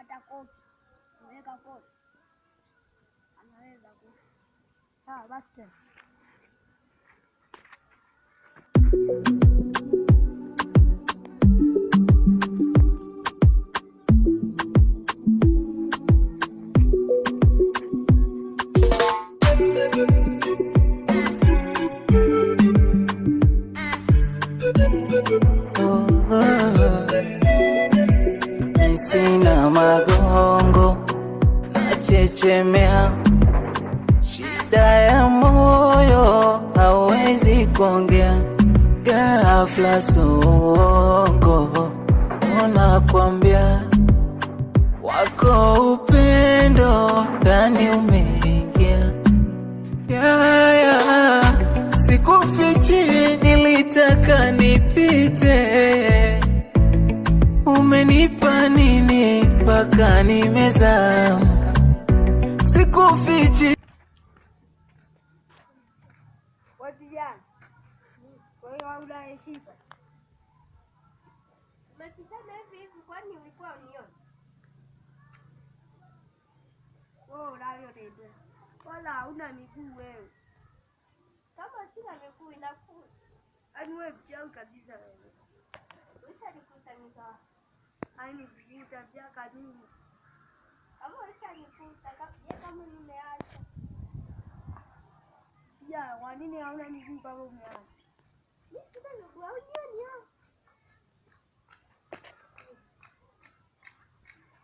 hata koti. Unaweka koti. Anaweza ku. Sawa basi. Sina magongo, nachechemea, shida ya moyo hawezi kuongea, ghafla songo, unakwambia wako upendo ndani umeingia. Sikufichi, nilitaka nipite, umenipa nini mpaka nimezama. Sikufichi. Watijana, kwa hiyo hauna heshima. Umepishana hivi kwani ulikuwa unioni? Wewe unayotembea. Wala hauna miguu wewe. Kama sina miguu inakuwa. Yaani wewe mchawi kabisa wewe. Utanikuta. Yaani vita vyaka nini? Kama utanikuta kama nimeacha. Ya, kwa nini hauna miguu kama umeacha? Mimi sina miguu, unioni hao.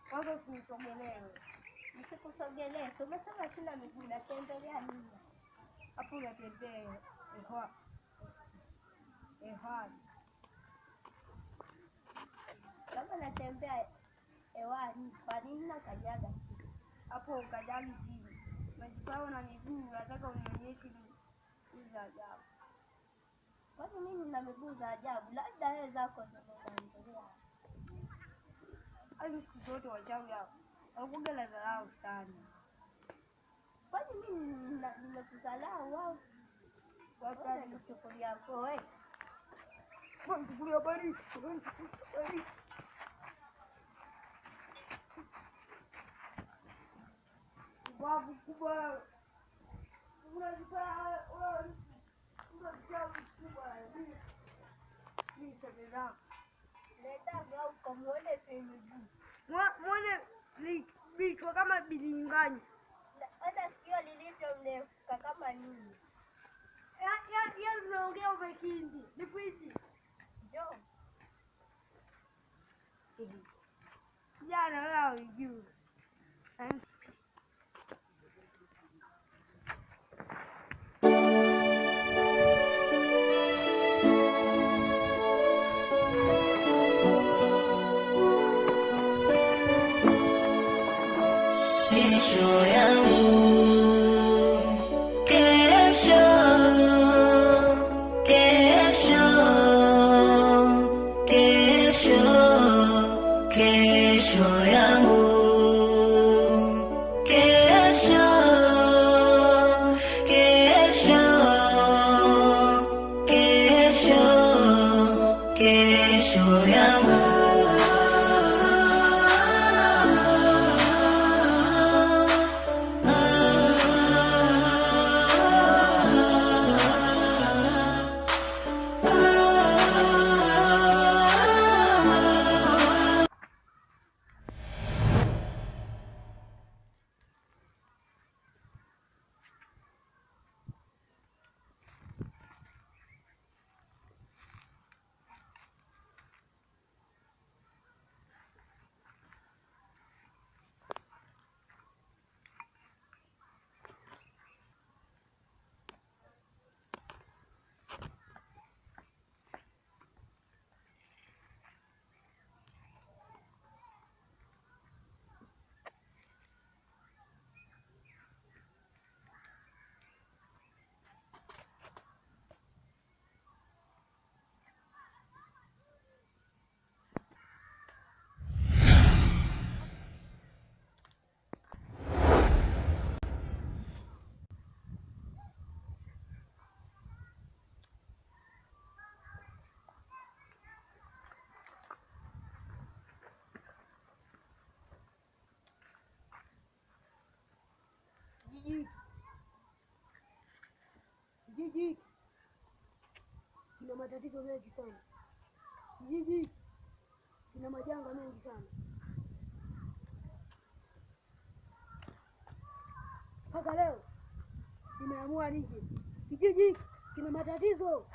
Kwanza usinisogelee. Nisikusogelee, umesema sina miguu, natembelea nini? Hapo unatembea kama natembea hewani, kwa nini nakanyaga hapo? Ukanyagi chini, unajipao na miguu, unataka unionyeshe miguu za ajabu. Kwani mimi nina miguu za ajabu? Labda wewe zako zinazonielea. Hadi siku zote wachawi hao wakuga la dharau sana. Kwani mimi nimekusalau wao? Wapata kuchukulia kwa wewe. Kuchukulia bali. Babu kubwa. Unajipaa kubwa. Ni sabira. Leta gao komole pembeni. Muone vichwa kama bilinganya. Hata sikio lilivyo mrefu kama nini. Ya unaongea umekindi. Nipiti. Jo. Jana wewe unajua. Kijiji kina matatizo mengi sana. Kijiji kina majanga mengi sana. Mpaka leo nimeamua nije. Kijiji kina matatizo.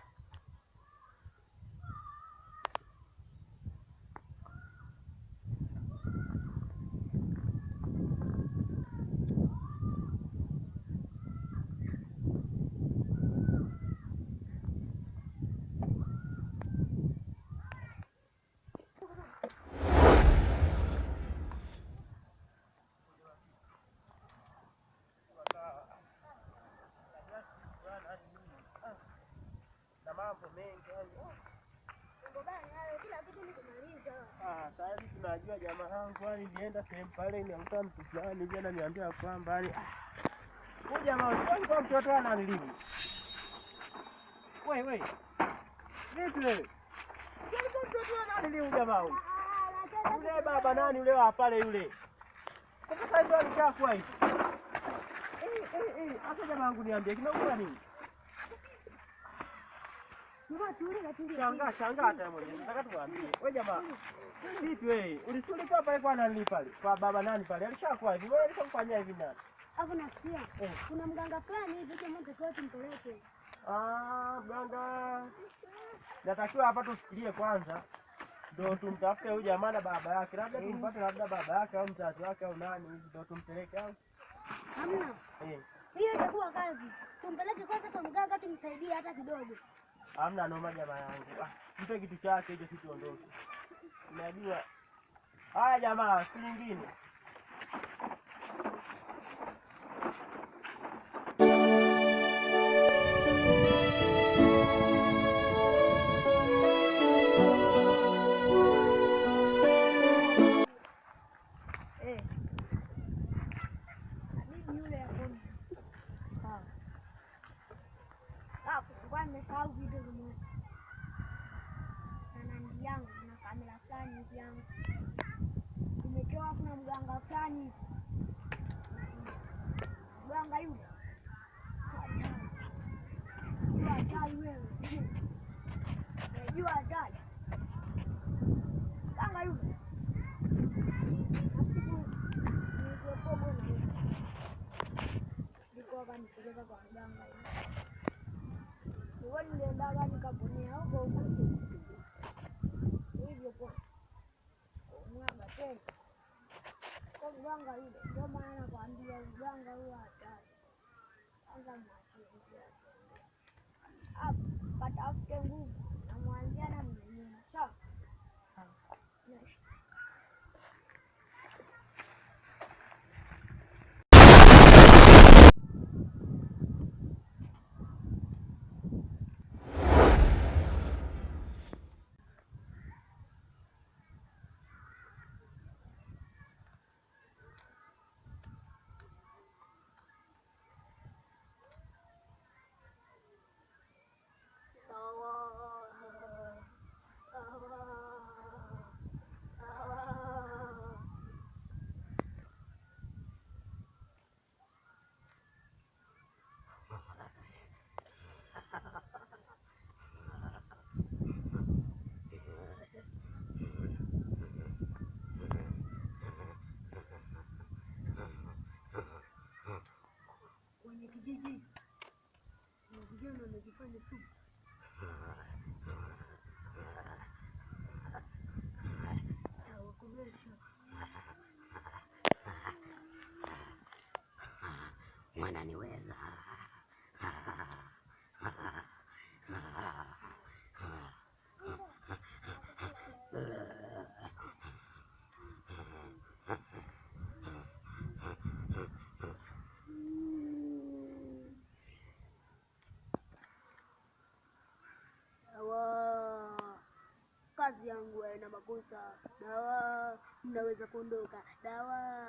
Mambo mengi kila kitu nikumaliza. Sasa hivi tunajua jamaa wangu alienda sehemu pale niamkuta mtu fulani jana niambia kwamba huyu jamaa usipanga mtoto analilimu. Wewe. Vipi wewe? Kwa mtoto analilimu jamaa huyu. Yule baba nani yule wa pale yule? Kwa sasa ndio alishakuwa hivi. Hata jamaa wangu niambie kinakuwa nini? Shangaa hata mwenyewe. Nataka tuambie. Wewe jamaa. Vipi wewe? Ulisulika pale kwa nani pale? Kwa baba nani pale? Alishakuwa hivi. Wewe alishakufanyia hivi nani? Hapo nasikia. Kuna mganga fulani hivi kama mtoto tumpeleke. Mganga. Natakiwa hapa tufikirie kwanza. Ndio tumtafute huyu jamaa na baba yake. Labda tumpate labda baba yake au mzazi wake au nani hivi ndio tumpeleke au? Hamna. Hiyo itakuwa kazi. Tumpeleke kwanza kwa mganga tumsaidie hata kidogo. Hamna noma jamaa yangu. Mpe kitu chake hicho sisi tuondoke. Unajua. Haya jamaa, siku nyingine. Nimesahau video zimoja. Na nandi yangu na kamera fulani hivi yangu. Nimetoa kuna mganga fulani. Mganga yule. Hatari wewe. Unajua hatari. Mganga yule. Asiku nilipopogo na yule. Nilikuwa kanipeleka kwa mganga yule. Niliendaga nikaponea huko hivyo kwa mganga tena kwa mganga yule. Ndio maana nakwambia mganga huyo hatari. Kwanza mwachie hapo patafute nguvu na mwanzia na mwenyewe. Sawa. Kwenye kijiji vijana wamejifanya sumu. Tawakomesha. Wananiweza. Kazi yangu haina makosa. Dawa, mnaweza kuondoka. Dawa.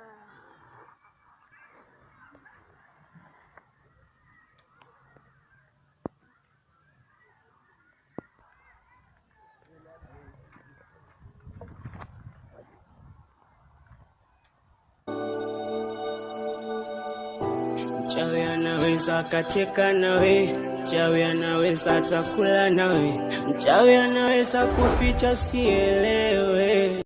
Mchawi anaweza akacheka nawe. Mchawi anaweza atakula nawe, mchawi anaweza kuficha sielewe.